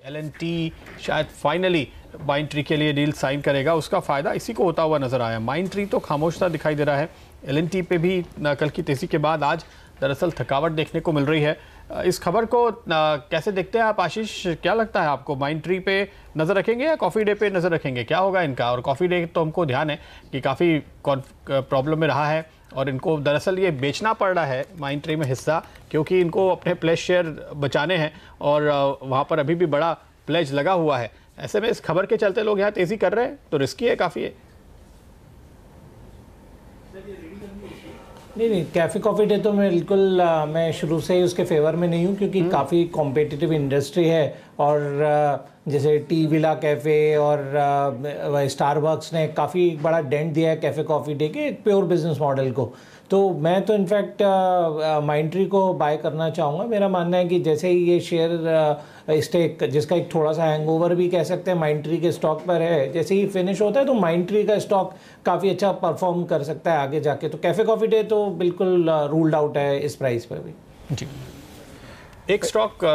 L&T शायद finally Mindtree के लिए डील साइन करेगा, उसका फ़ायदा इसी को होता हुआ नज़र आया। माइंडट्री तो खामोश सा दिखाई दे रहा है। L&T पे भी कल की तेज़ी के बाद आज दरअसल थकावट देखने को मिल रही है। इस खबर को कैसे देखते हैं आप आशीष? क्या लगता है आपको, माइंडट्री पे नज़र रखेंगे या कॉफ़ी डे पे नज़र रखेंगे? क्या होगा इनका? और कॉफ़ी डे तो हमको ध्यान है कि काफ़ी प्रॉब्लम में रहा है और इनको दरअसल ये बेचना पड़ रहा है माइंडट्री में हिस्सा, क्योंकि इनको अपने प्लेज शेयर बचाने हैं और वहाँ पर अभी भी बड़ा प्लेज लगा हुआ है। ऐसे में इस खबर के चलते लोग यहाँ तेज़ी कर रहे हैं तो रिस्की है काफ़ी है। नहीं, कैफ़े कॉफ़ी डे तो मैं बिल्कुल मैं शुरू से ही उसके फेवर में नहीं हूँ, क्योंकि काफ़ी कॉम्पिटिटिव इंडस्ट्री है और जैसे टी विला कैफ़े और स्टारबक्स ने काफ़ी बड़ा डेंट दिया है कैफ़े कॉफ़ी डे के प्योर बिजनेस मॉडल को। तो मैं तो इनफैक्ट माइंडट्री को बाय करना चाहूँगा। मेरा मानना है कि जैसे ही ये शेयर स्टेक जिसका एक थोड़ा सा हैंगओवर भी कह सकते हैं माइंडट्री के स्टॉक पर है, जैसे ही फिनिश होता है तो माइंडट्री का स्टॉक काफ़ी अच्छा परफॉर्म कर सकता है आगे जाके। तो कैफ़े कॉफ़ी डे तो बिल्कुल रूल्ड आउट है इस प्राइस पर भी। जी, एक स्टॉक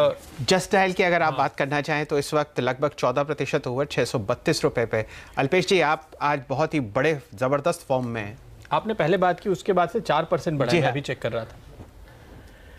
जस्ट डायल की अगर आप बात करना चाहें तो इस वक्त लगभग 14% ओवर 632 रुपए पे। अल्पेश जी, आप आज बहुत ही बड़े ज़बरदस्त फॉर्म में हैं। आपने पहले बात की, उसके बाद से 4% बढ़ा है, अभी चेक कर रहा था।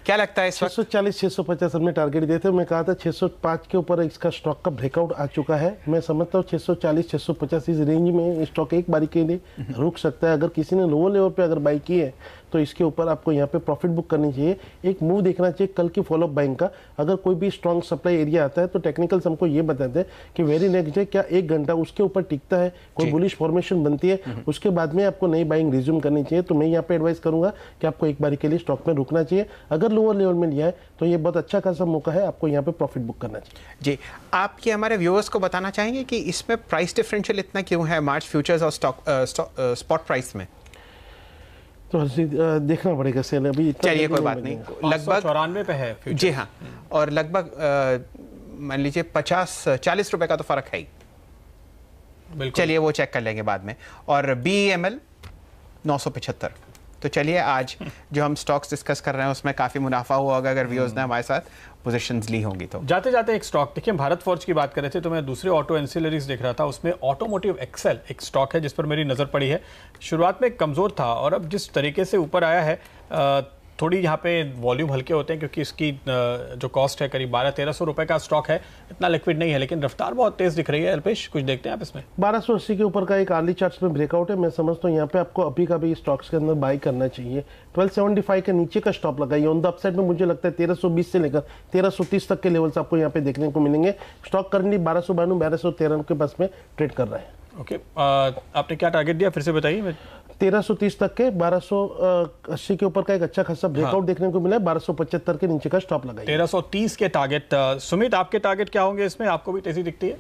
क्या लगता है इस वक्त? 640 650 हमने टारगेट दिए थे। मैं कहा था 605 के ऊपर इसका स्टॉक का ब्रेकआउट आ चुका है। मैं समझता हूँ 640 650 इस रेंज में स्टॉक एक बारी के लिए रुक सकता है। अगर किसी ने लोअर लेवल पे अगर बाई की है तो इसके ऊपर आपको यहाँ पे प्रॉफिट बुक करनी चाहिए। एक मूव देखना चाहिए कल की फॉलोअप बाइंग का। अगर कोई भी स्ट्रॉन्ग सप्लाई एरिया आता है तो टेक्निकल्स हमको ये बताते हैं कि वेरी नेक्स्ट डे क्या 1 घंटा उसके ऊपर टिकता है, कोई बुलिश फॉर्मेशन बनती है, उसके बाद में आपको नई बाइंग रिज्यूम करनी चाहिए। तो मैं यहाँ पे एडवाइस करूंगा कि आपको एक बारी के लिए स्टॉक में रुकना चाहिए। अगर लोअर लेवल में लिया है तो ये बहुत अच्छा खासा मौका है, आपको यहाँ पे प्रॉफिट बुक करना चाहिए। जी, आप ये हमारे व्यूअर्स को बताना चाहेंगे कि इसमें प्राइस डिफरेंशियल इतना क्यों है मार्च फ्यूचर्स और स्पॉट प्राइस में? तो देखना पड़ेगा सेल अभी। चलिए कोई बात नहीं, लगभग 94 पे है फ्यूचर। जी हाँ, और लगभग मान लीजिए 40 रुपए का तो फर्क है ही। चलिए वो चेक कर लेंगे बाद में। और BEML 975। तो चलिए आज जो हम स्टॉक्स डिस्कस कर रहे हैं उसमें काफ़ी मुनाफा हुआ होगा अगर व्यूअर्स ने हमारे साथ पोजीशंस ली होंगी। तो जाते जाते एक स्टॉक देखिए, हम भारत फोर्ज की बात कर रहे थे तो मैं दूसरे ऑटो एंसिलरीज देख रहा था, उसमें ऑटोमोटिव एक्सेल एक स्टॉक है जिस पर मेरी नज़र पड़ी है। शुरुआत में कमज़ोर था और अब जिस तरीके से ऊपर आया है, थोड़ी यहाँ पे वॉल्यूम हल्के होते हैं क्योंकि इसकी जो कॉस्ट है करीब 1200-1300 रुपए का स्टॉक है, इतना लिक्विड नहीं है, लेकिन रफ्तार बहुत तेज दिख रही है। अल्पेश, कुछ देखते हैं आप इसमें? 1280 के ऊपर का एक अर्ली चार्ट्स में ब्रेकआउट है। मैं समझता हूँ यहाँ पे आपको अभी का भी स्टॉक्स के अंदर बाई करना चाहिए। 1275 के नीचे का स्टॉप लगाइए। ऑन द अपसाइड में मुझे लगता है 1320 से लेकर 1330 तक के लेवल्स आपको यहाँ पे देखने को मिलेंगे। स्टॉक करंटली 1292 1213 के पास में ट्रेड कर रहा है। ओके, आपने क्या टारगेट दिया फिर से बताइए? 1330 तक के 1280 के ऊपर का एक अच्छा खासा ब्रेकआउट देखने को मिला है। 1275 के नीचे का स्टॉप लगाइए। 1330 के टारगेट। सुमित, आपके टारगेट क्या होंगे इसमें? आपको भी तेजी दिखती है?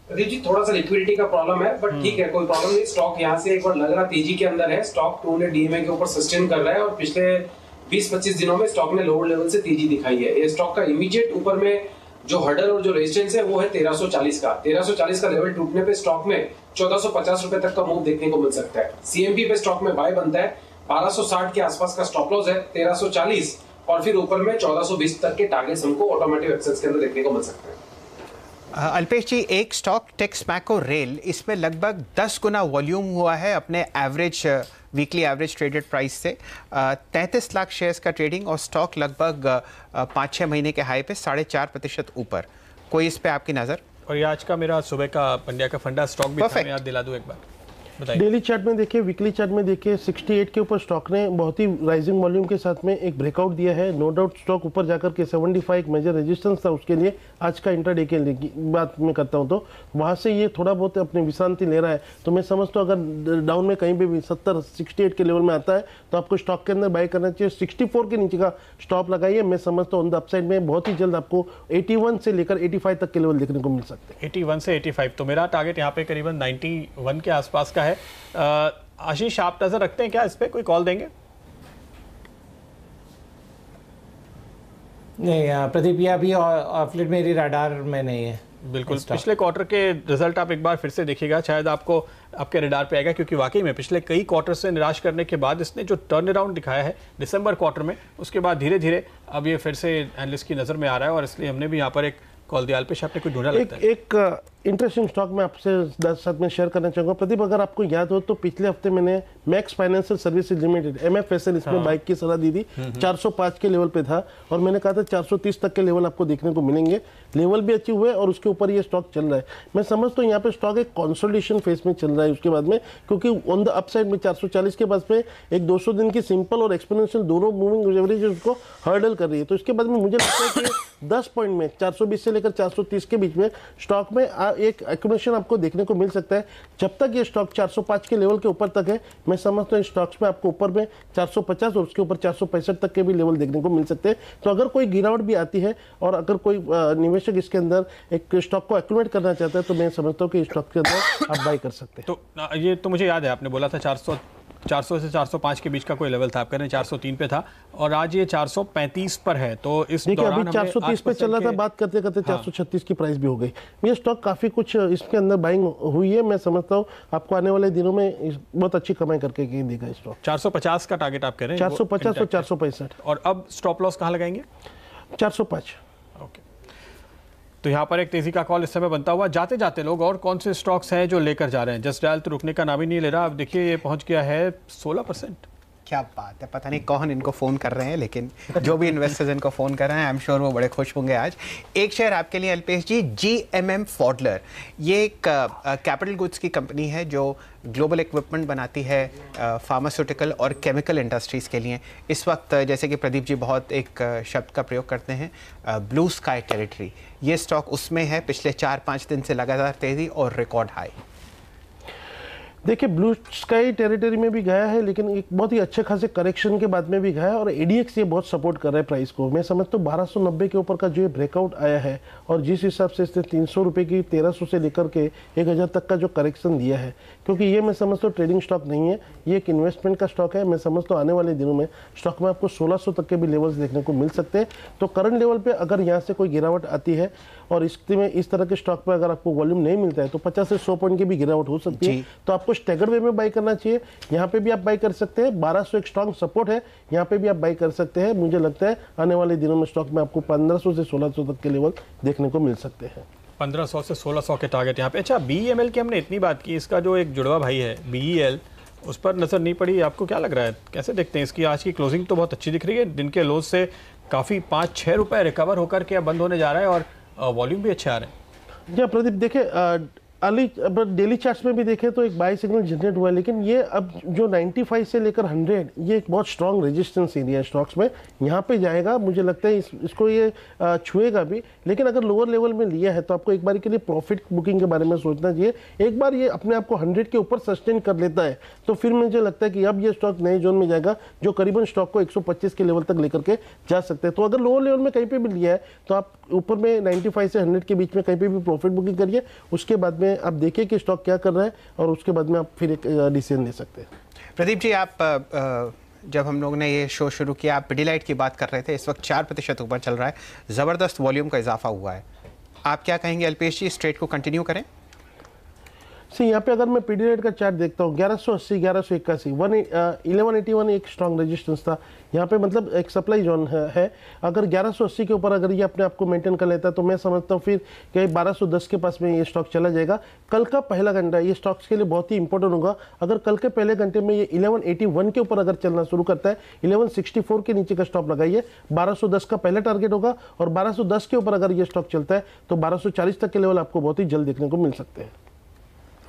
प्रदीप जी, थोड़ा सा लिक्विडिटी का प्रॉब्लम है, बट ठीक है, कोई प्रॉब्लम नहीं। स्टॉक यहाँ से एक बार लग रहा तेजी के अंदर है। स्टॉक 200 DMA के ऊपर सस्टेन कर रहा है और पिछले 20-25 दिनों में स्टॉक ने लोअर लेवल से तेजी दिखाई है। ये स्टॉक का इमीडिएट ऊपर में जो हर्डल और जो रेजिस्टेंस है वो है 1340 का। 1340 का लेवल टूटने पे स्टॉक में 1450 रुपए तक का मूव देखने को मिल सकता है। CMP पे स्टॉक में बाय बनता है। 1260 के आसपास का स्टॉप लॉस है, 1340 और फिर ऊपर में 1420 तक के टारगेट्स हमको ऑटोमेटिक एक्सेस के अंदर देखने को मिल सकते हैं। अल्पेश जी, एक स्टॉक टेक्समैको रेल, इसमें लगभग 10 गुना वॉल्यूम हुआ है अपने average weekly average traded price से। 33 लाख शेयर्स का ट्रेडिंग और स्टॉक लगभग 5-6 महीने के हाई पे 4.5% ऊपर। कोई इस पे आपकी नज़र? और ये आज का मेरा सुबह का पंड्या का फंडा स्टॉक भी था, याद दिला दूं एक बार। डेली चार्ट में देखिए, वीकली चार्ट में देखिए, 68 के ऊपर स्टॉक ने बहुत ही राइजिंग वॉल्यूम के साथ में एक ब्रेकआउट दिया है। नो डाउट स्टॉक ऊपर जाकर के 75 एक मेजर रेजिस्टेंस था उसके लिए। आज का इंट्राडे के लिए बात मैं करता हूं तो वहां से ये थोड़ा बहुत अपनी विश्रांति ले रहा है। तो मैं समझता हूं अगर डाउन में कहीं भी 70-68 के लेवल में आता है तो आपको स्टॉक के अंदर बाय करना चाहिए। 64 के नीचे का स्टॉप लगाइए। मैं समझता हूँ ऑन द अपसाइड में बहुत ही जल्द आपको 81 से लेकर 85 तक के लेवल देखने को मिल सकते हैं। 81 से 85, तो मेरा टारगेट यहाँ पे करीबन 91 के आसपास का है। आशीष, आप नजर रखते हैं क्या इस पे? कोई कॉल देंगे? नहीं प्रदीप, ये अभी ऑफलेट मेरी रडार में नहीं है। बिल्कुल, पिछले क्वार्टर के रिजल्ट आप एक बार फिर से देखिएगा, शायद आपको आपके रडार पे आएगा, क्योंकि वाकई में पिछले कई क्वार्टर से निराश करने के बाद इसने जो टर्न अराउंड दिखाया है दिसंबर क्वार्टर में, उसके बाद धीरे धीरे अब ये फिर से एनालिस्ट की नज़र में आ रहा है और इसलिए हमने भी यहाँ पर एक कॉल दिया। अल्पेश आपने कुछ ढूंढा लगता है? एक इंटरेस्टिंग स्टॉक मैं आपसे साथ में शेयर करना चाहूँगा। प्रदीप, अगर आपको याद हो तो पिछले हफ्ते मैंने max financial services limited MFSL इसमें बाइक की सलाह दी थी। 405 के लेवल पे था और मैंने कहा था 430 तक के लेवल आपको देखने को मिलेंगे। लेवल भी अच्छे हुए और उसके ऊपर ये स्टॉक चल रहा है। मैं समझता हूँ यहाँ पे स्टॉक एक कंसोलिडेशन फेज में चल रहा है उसके बाद में, क्योंकि ऑन द अपसाइड में 440 के बाद में एक 200 दिन की सिंपल और एक्सपोनेंशियल दोनों मूविंग एवरेज उसको हर्डल कर रही है। तो इसके बाद में मुझे लगता है कि 10 पॉइंट में 420 से लेकर 430 के बीच में स्टॉक में एक एक्यूमुलेशन आपको देखने को मिल सकता है। जब तक ये स्टॉक 405 के लेवल के ऊपर तक है, मैं समझता हूँ स्टॉक्स में आपको ऊपर में 450 और उसके ऊपर 465 तक के भी लेवल देखने को मिल सकते हैं। तो अगर कोई गिरावट भी आती है और अगर कोई निवेशक इसके अंदर एक स्टॉक को एक्यूमुलेट करना चाहता है तो मैं समझता हूँ कि स्टॉक के अंदर आप बाई कर सकते हैं। तो ये तो मुझे याद है, आपने बोला था 400 से 405 के बीच का कोई लेवल था, आप कह रहे हैं 403 पे था और आज ये 435 पर है। तो इस दौरान अभी 430 पे चल रहा था, बात करते करते 436 की प्राइस भी हो गई। ये स्टॉक काफी कुछ इसके अंदर बाइंग हुई है। मैं समझता हूँ आपको आने वाले दिनों में बहुत अच्छी कमाई करके देगा स्टॉक। 450 का टारगेट आप कह रहे हैं? 450 और 465। और अब स्टॉप लॉस कहाँ लगाएंगे? 405। ओके, तो यहाँ पर एक तेजी का कॉल इस समय बनता हुआ। जाते जाते लोग और कौन से स्टॉक्स हैं जो लेकर जा रहे हैं? जस्ट डायल तो रुकने का नाम ही नहीं ले रहा। अब देखिए ये पहुंच गया है 16%। क्या बात है, पता नहीं कौन इनको फ़ोन कर रहे हैं, लेकिन जो भी इन्वेस्टर्स इनको फ़ोन कर रहे हैं आई एम श्योर वो बड़े खुश होंगे आज। एक शेयर आपके लिए अल्पेश जी, GMM Pfaudler। ये एक कैपिटल गुड्स की कंपनी है जो ग्लोबल इक्विपमेंट बनाती है फार्मास्यूटिकल और केमिकल इंडस्ट्रीज़ के लिए। इस वक्त जैसे कि प्रदीप जी बहुत एक शब्द का प्रयोग करते हैं, ब्लू स्काई टेरिटरी, ये स्टॉक उसमें है। पिछले 4-5 दिन से लगातार तेज़ी और रिकॉर्ड हाई। देखिए, ब्लू स्काई टेरिटरी में भी गया है, लेकिन एक बहुत ही अच्छे खासे करेक्शन के बाद में भी गया है और ADX ये बहुत सपोर्ट कर रहा है प्राइस को। मैं समझता हूँ 1290 के ऊपर का जो ब्रेकआउट आया है और जिस हिसाब से इसने 300 रुपये की 1300 से लेकर के 1000 तक का जो करेक्शन दिया है, क्योंकि ये मैं समझता हूँ ट्रेडिंग स्टॉक नहीं है, ये एक इन्वेस्टमेंट का स्टॉक है। मैं समझता हूँ आने वाले दिनों में स्टॉक में आपको 1600 तक के भी लेवल्स देखने को मिल सकते हैं। तो करंट लेवल पर अगर यहाँ से कोई गिरावट आती है और इसमें इस तरह के स्टॉक पर अगर आपको वॉल्यूम नहीं मिलता है तो 50 से 100 पॉइंट की भी गिरावट हो सकती है। तो आपको स्टैगर्ड वे में बाई करना चाहिए। यहाँ पे भी आप बाई कर सकते हैं। 1200 एक स्ट्रॉन्ग सपोर्ट है, यहाँ पे भी आप बाई कर सकते हैं। मुझे लगता है आने वाले दिनों में स्टॉक में आपको 1500 से 1600 तक के लेवल देखने को मिल सकते हैं। 1500 से 1600 के टारगेट यहाँ पे। अच्छा, BEML की हमने इतनी बात की, इसका जो एक जुड़वा भाई है BEL, उस पर नजर नहीं पड़ी। आपको क्या लग रहा है, कैसे देखते हैं इसकी? आज की क्लोजिंग तो बहुत अच्छी दिख रही है, दिन के लोज से काफी 5-6 रुपए रिकवर होकर के अब बंद होने जा रहा है और वॉल्यूम भी अच्छे आ रहे हैं। जी प्रदीप, देखिए डेली चार्ट्स में भी देखें तो एक बाई सिग्नल जनरेट हुआ है, लेकिन ये अब जो 95 से लेकर 100 ये एक बहुत स्ट्रॉन्ग रेजिस्टेंस एरिया है स्टॉक्स में। यहाँ पे जाएगा, मुझे लगता है इसको ये छुएगा भी, लेकिन अगर लोअर लेवल में लिया है तो आपको एक बार के लिए प्रॉफिट बुकिंग के बारे में सोचना चाहिए। एक बार ये अपने आप को 100 के ऊपर सस्टेन कर लेता है तो फिर मुझे लगता है कि अब ये स्टॉक नए जोन में जाएगा जो करीबन स्टॉक को 125 के लेवल तक लेकर के जा सकते हैं। तो अगर लोअर लेवल में कहीं पर भी लिया है तो आप ऊपर में 95 से 100 के बीच में कहीं पर भी प्रॉफिट बुकिंग करिए। उसके बाद में आप देखिए कि स्टॉक क्या कर रहा है और उसके बाद में आप फिर एक डिसीजन ले सकते हैं। प्रदीप जी, आप जब हम लोग ने ये शो शुरू किया आप पिडीलाइट की बात कर रहे थे, इस वक्त 4% ऊपर चल रहा है, ज़बरदस्त वॉल्यूम का इजाफा हुआ है। आप क्या कहेंगे अल्पेश जी, इस ट्रेड को कंटिन्यू करें? यहाँ पे अगर मैं पीडीलाइट का चार्ट देखता हूँ 1180, 1181, 1181 एक स्ट्रॉन्ग रेजिस्टेंस था यहाँ पे, मतलब एक सप्लाई जोन है। अगर 1180 के ऊपर अगर ये अपने आप को मेंटेन कर लेता है तो मैं समझता हूँ फिर कि 1210 के पास में ये स्टॉक चला जाएगा। कल का पहला घंटा ये स्टॉक्स के लिए बहुत ही इंपॉर्टेंट होगा। अगर कल के पहले घंटे में ये 1181 के ऊपर अगर चलना शुरू करता है, 1164 के नीचे का स्टॉप लगाइए, 1210 का पहला टारगेट होगा और 1210 के ऊपर अगर ये स्टॉक चलता है तो 1240 तक के लेवल आपको बहुत ही जल्द देखने को मिल सकते हैं।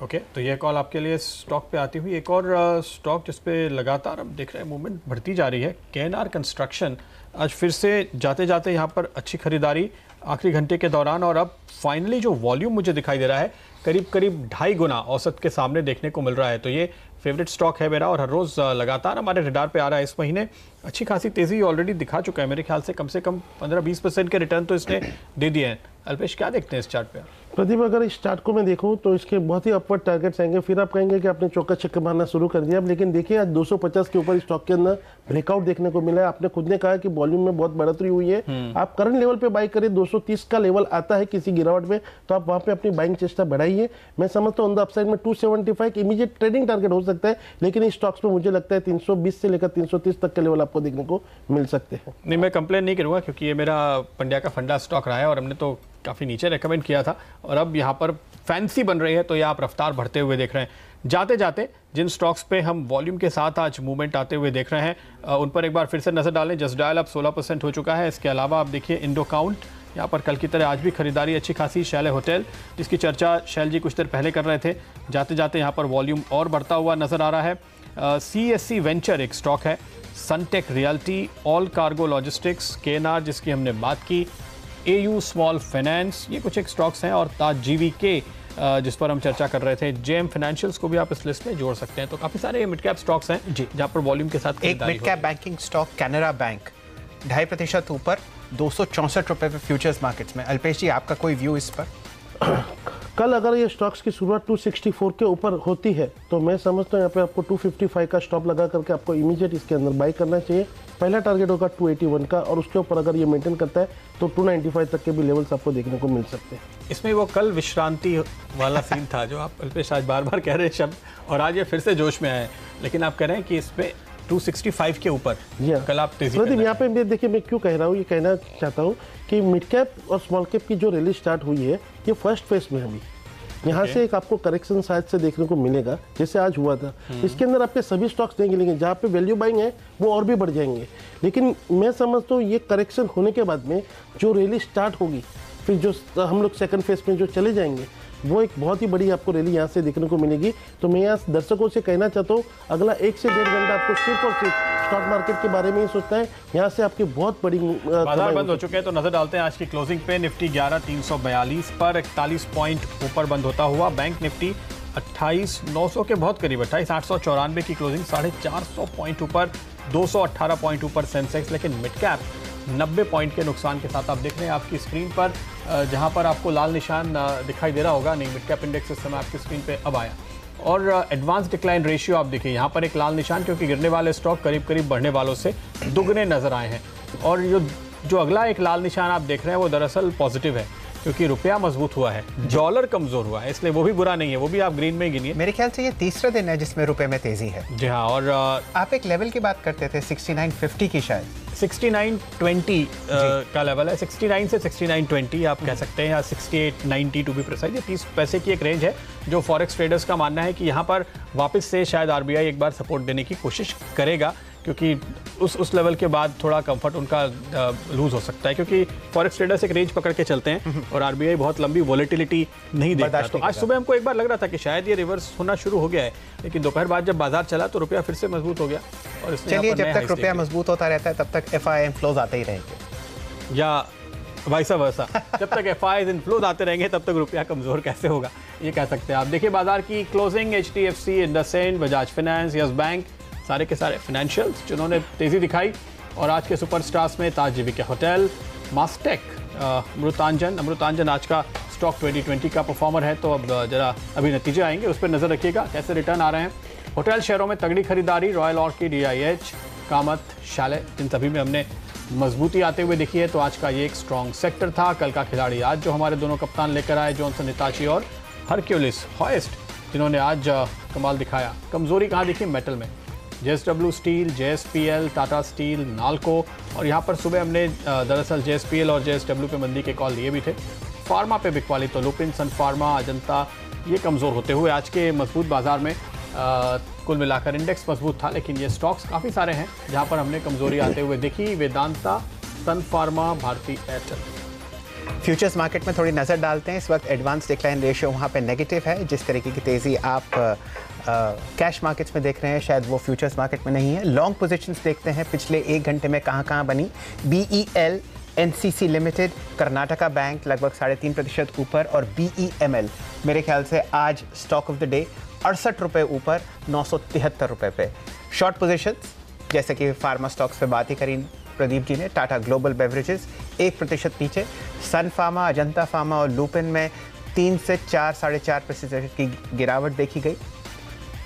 ओके, तो ये कॉल आपके लिए स्टॉक पे आती हुई। एक और स्टॉक जिस पे लगातार अब देख रहे हैं मूवमेंट बढ़ती जा रही है, KNR कंस्ट्रक्शन। आज फिर से जाते जाते यहाँ पर अच्छी खरीदारी आखिरी घंटे के दौरान और अब फाइनली जो वॉल्यूम मुझे दिखाई दे रहा है करीब 2.5 गुना औसत के सामने देखने को मिल रहा है। तो ये फेवरेट स्टॉक है मेरा और हर रोज़ लगातार हमारे रडार पे आ रहा है। इस महीने अच्छी खासी तेज़ी ऑलरेडी दिखा चुका है, मेरे ख्याल से कम 15-20% के रिटर्न तो इसने दे दिए हैं। अल्पेश, क्या देखते हैं इस चार्ट पे? प्रदीप, अगर इस चार्ट को मैं देखूं तो इसके बहुत ही अपवर्ड टारगेट्स आएंगे। फिर आप कहेंगे कि आपने चौका छक्का मारना शुरू कर दिया। लेकिन देखिए आज 250 के ऊपर स्टॉक के अंदर ब्रेकआउट देखने को मिला है। आपने खुद ने कहा कि वॉल्यूम में बहुत बढ़ोतरी हुई है। आप करंट लेवल पे बाई करिए, 230 का लेवल आता है किसी गिरावट में तो आप वहां पे अपनी बाइंग चेष्टा बढ़ाइए। मैं समझता हूँ ऑन द अपसाइड में 275 इमीडिएट ट्रेडिंग टारगेट हो सकता है, लेकिन इस स्टॉक्स में मुझे लगता है 320 से लेकर 330 तक के लेवल आपको देखने को मिल सकते हैं। नहीं, मैं कंप्लेन नहीं करूँगा क्योंकि ये मेरा पंड्या का फंडा स्टॉक रहा है और हमने तो काफ़ी नीचे रेकमेंड किया था और अब यहाँ पर फैंसी बन रही है, तो ये आप रफ्तार बढ़ते हुए देख रहे हैं। जाते जाते जिन स्टॉक्स पे हम वॉल्यूम के साथ आज मूवमेंट आते हुए देख रहे हैं उन पर एक बार फिर से नज़र डालें। जस्ट डायल अब 16% हो चुका है। इसके अलावा आप देखिए इंडो काउंट, यहाँ पर कल की तरह आज भी खरीदारी अच्छी खासी। शैले होटल, जिसकी चर्चा शैल जी कुछ देर पहले कर रहे थे, जाते जाते यहाँ पर वॉल्यूम और बढ़ता हुआ नज़र आ रहा है। CSC वेंचर एक स्टॉक है, सनटेक रियल्टी, ऑल कार्गो लॉजिस्टिक्स, KNR जिसकी हमने बात की, AU स्मॉल फाइनेंस, ये कुछ एक स्टॉक्स हैं, और ताज GVK जिस पर हम चर्चा कर रहे थे। JM फाइनेंशियल्स को भी आप इस लिस्ट में जोड़ सकते हैं। तो काफ़ी सारे मिड कैप स्टॉक्स हैं जी, जहाँ पर वॉल्यूम के साथ एक mid cap banking stock Canara bank 2.5% ऊपर 264 रुपए पे फ्यूचर्स मार्केट्स में। अल्पेश जी, आपका कोई व्यू इस पर? कल अगर ये स्टॉक्स की शुरुआत 264 के ऊपर होती है तो मैं समझता हूँ यहाँ पे आपको 255 का स्टॉप लगा करके आपको इमीडिएट इसके अंदर बाई करना चाहिए। पहला टारगेट होगा 281 का, और उसके ऊपर अगर ये मेंटेन करता है तो 295 तक के भी लेवल्स आपको देखने को मिल सकते हैं। इसमें वो कल विश्रांति वाला सीन था जो आप अल्पेश आज बार बार कह रहे हैं शब्द, और आज ये फिर से जोश में आए, लेकिन आप कह रहे हैं कि इसमें 265 के ऊपर कल आप तेजी प्रदीप, यहाँ पे देखिए मैं क्यों कह रहा हूँ, ये कहना चाहता हूँ कि मिड कैप और स्मॉल कैप की जो रैली स्टार्ट हुई है ये फर्स्ट फेज में अभी यहाँ से एक आपको करेक्शन शायद से देखने को मिलेगा जैसे आज हुआ था। इसके अंदर आपके सभी स्टॉक्स नहीं गिरेंगे, जहाँ पे वैल्यू बाइंग है वो और भी बढ़ जाएंगे। लेकिन मैं समझता हूँ ये करेक्शन होने के बाद में जो रैली स्टार्ट होगी, फिर जो हम लोग सेकंड फेज में जो चले जाएंगे, वो एक बहुत ही बड़ी आपको रैली यहाँ से देखने को मिलेगी। तो मैं यहाँ दर्शकों से कहना चाहता हूँ अगला 1 से 1.5 घंटा आपको सिर्फ और सिर्फ स्टॉक मार्केट के बारे में ही सोचना है। यहाँ से आपकी बहुत बड़ी बाजार बंद हो चुके हैं, तो नजर डालते हैं आज की क्लोजिंग पे। निफ्टी 11,342 पर 41 पॉइंट ऊपर बंद होता हुआ। बैंक निफ्टी 28,900 के बहुत करीब, 28,894 की क्लोजिंग, 450 पॉइंट ऊपर, 218 पॉइंट ऊपर सेंसेक्स। लेकिन मिड कैप 90 पॉइंट के नुकसान के साथ आप देख रहे हैं आपकी स्क्रीन पर, जहां पर आपको लाल निशान दिखाई दे रहा होगा, नहीं, मिड कैप इंडेक्स इस समय आपकी स्क्रीन पे अब आया। और एडवांस डिक्लाइन रेशियो आप देखिए यहाँ पर एक लाल निशान, क्योंकि गिरने वाले स्टॉक करीब करीब बढ़ने वालों से दुगने नजर आए हैं। और जो अगला एक लाल निशान आप देख रहे हैं वो दरअसल पॉजिटिव है, क्योंकि रुपया मजबूत हुआ है, डॉलर कमजोर हुआ है, इसलिए वो भी बुरा नहीं है, वो भी आप ग्रीन में गिनिए। मेरे ख्याल से ये तीसरा दिन है जिसमें रुपए में तेजी है। जी हाँ। और आप एक लेवल की बात करते थे 6950 की, शायद 6920 का लेवल है। 69 से 6920 आप कह सकते हैं, या 6890 टू बी प्रिसाइज। ये 30 पैसे की एक रेंज है जो फॉरेक्स ट्रेडर्स का मानना है कि यहाँ पर वापस से शायद RBI एक बार सपोर्ट देने की कोशिश करेगा, क्योंकि उस लेवल के बाद थोड़ा कंफर्ट उनका लूज हो सकता है, क्योंकि फॉरेक्स ट्रेडर्स एक रेंज पकड़ के चलते हैं और RBI बहुत लंबी वॉलेटिलिटी नहीं देखता। तो आज सुबह हमको एक बार लग रहा था कि शायद ये रिवर्स होना शुरू हो गया है, लेकिन दोपहर बाद जब बाजार चला तो रुपया फिर से मजबूत हो गया। और चलिए, जब तक रुपया मजबूत होता रहता है तब तक FI इनफ्लोज आते ही रहेंगे, या वाइसा वर्सा। जब तक FIs इनफ्लोज आते रहेंगे तब तक रुपया कमजोर कैसे होगा, ये कह सकते हैं आप। देखिए बाजार की closing, HDFC, IndusInd, Bajaj finance, yes bank, सारे के सारे फाइनेंशियल्स जिन्होंने तेजी दिखाई। और आज के सुपरस्टार्स में ताज GVK होटल, मास्टेक, अमृतांजन आज का स्टॉक 2020 का परफॉर्मर है। तो अब जरा अभी नतीजे आएंगे, उस पर नजर रखिएगा कैसे रिटर्न आ रहे हैं। होटल शेयरों में तगड़ी खरीदारी, रॉयल ऑर्किड, EIH, कामत, शाले, इन सभी में हमने मजबूती आते हुए देखी है। तो आज का ये एक स्ट्रॉन्ग सेक्टर था। कल का खिलाड़ी आज जो हमारे दोनों कप्तान लेकर आए, जॉनसन, हिताची और हरक्यूलिस हॉयस्ट, जिन्होंने आज कमाल दिखाया। कमजोरी कहाँ दिखी? मेटल में, JSW steel, JSPL, Tata steel, NALCO. और यहाँ पर सुबह हमने दरअसल JSPL और JSW पे मंदी के कॉल लिए भी थे। फार्मा पे बिकवाली, तो लुपिन, सन फार्मा, अजंता, ये कमज़ोर होते हुए आज के मजबूत बाजार में कुल मिलाकर इंडेक्स मजबूत था। लेकिन ये स्टॉक्स काफ़ी सारे हैं जहाँ पर हमने कमजोरी आते हुए देखी। Vedanta, Sun Pharma, Bharti Airtel. Futures market में थोड़ी नज़र डालते हैं। इस वक्त एडवांस डिक्लाइन रेशियो वहाँ पे नेगेटिव है। जिस तरीके की तेज़ी आप कैश मार्केट्स में देख रहे हैं, शायद वो फ्यूचर्स मार्केट में नहीं है। लॉन्ग पोजीशंस देखते हैं पिछले 1 घंटे में कहाँ बनी। BEL, NCC limited, Karnataka bank लगभग 3.5% ऊपर, और BEML मेरे ख्याल से आज स्टॉक ऑफ द डे 68 रुपये ऊपर, 973 रुपये पे। शॉर्ट पोजीशंस जैसे कि फार्मा स्टॉक्स पे बात ही करी प्रदीप जी ने, टाटा ग्लोबल बेवरेजेस 1% नीचे, सन फार्मा, अजंता फार्मा और लुपिन में 3 से 4.5% की गिरावट देखी गई।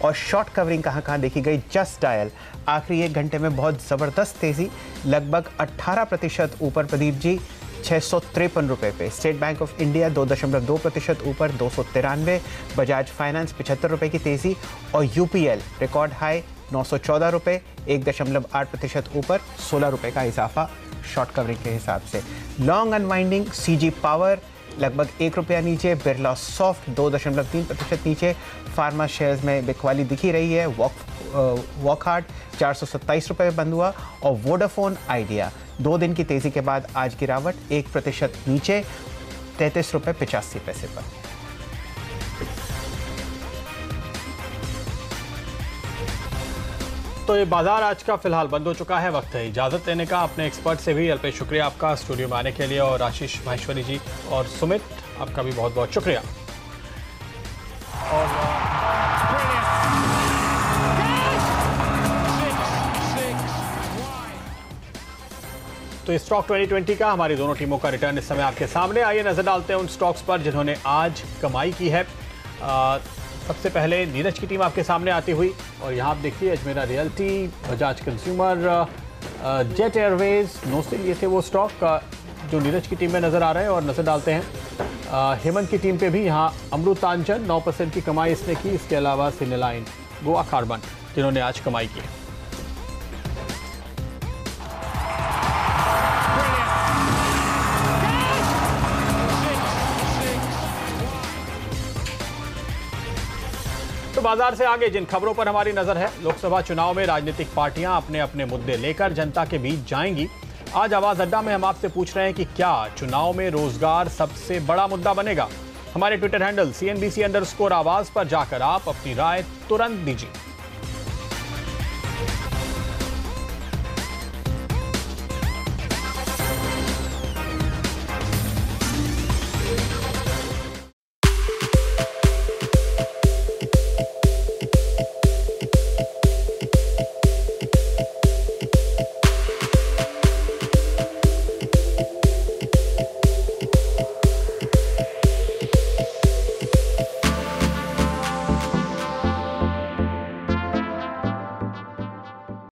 और शॉर्ट कवरिंग कहाँ देखी गई? जस्ट डायल आखिरी 1 घंटे में बहुत ज़बरदस्त तेज़ी, लगभग 18% ऊपर प्रदीप जी, 653 रुपये पे। स्टेट बैंक ऑफ इंडिया 2.2% ऊपर, 293। बजाज फाइनेंस 75 रुपये की तेज़ी, और UPL रिकॉर्ड हाई 914 रुपये, 1.8% ऊपर, 16 रुपये का इजाफा शॉर्ट कवरिंग के हिसाब से। लॉन्ग अनवाइंडिंग CG पावर लगभग ₹1 नीचे, बिरला सॉफ्ट 2.3% नीचे, फार्मा शेयर्स में बिकवाली दिखी रही है। वॉकहार्ट ₹427 बंद हुआ और वोडाफोन आइडिया 2 दिन की तेजी के बाद आज गिरावट 1% नीचे, ₹33.85 पर। तो ये बाजार आज का फिलहाल बंद हो चुका है। वक्त है इजाजत लेने का। अपने एक्सपर्ट से भी अल्पेश शुक्रिया आपका स्टूडियो में आने के लिए, और आशीष माहेश्वरी जी और सुमित आपका भी बहुत बहुत शुक्रिया। तो स्टॉक 2020 का हमारी दोनों टीमों का रिटर्न इस समय आपके सामने। आइए नजर डालते हैं उन स्टॉक्स पर जिन्होंने आज कमाई की है। सबसे पहले नीरज की टीम आपके सामने आती हुई, और यहाँ आप देखिए Ajmera realty, Bajaj consumer, jet Airways, NOCIL, ये थे वो स्टॉक जो नीरज की टीम में नजर आ रहे हैं। और नजर डालते हैं हेमंत की टीम पे भी। यहाँ अमृतांचल 9% की कमाई इसने की। इसके अलावा सिनेलाइन, गोवा कार्बन जिन्होंने आज कमाई की है। तो बाजार से आगे जिन खबरों पर हमारी नजर है, लोकसभा चुनाव में राजनीतिक पार्टियां अपने अपने मुद्दे लेकर जनता के बीच जाएंगी। आज आवाज अड्डा में हम आपसे पूछ रहे हैं कि क्या चुनाव में रोजगार सबसे बड़ा मुद्दा बनेगा। हमारे ट्विटर हैंडल CNBC_आवाज पर जाकर आप अपनी राय तुरंत दीजिए।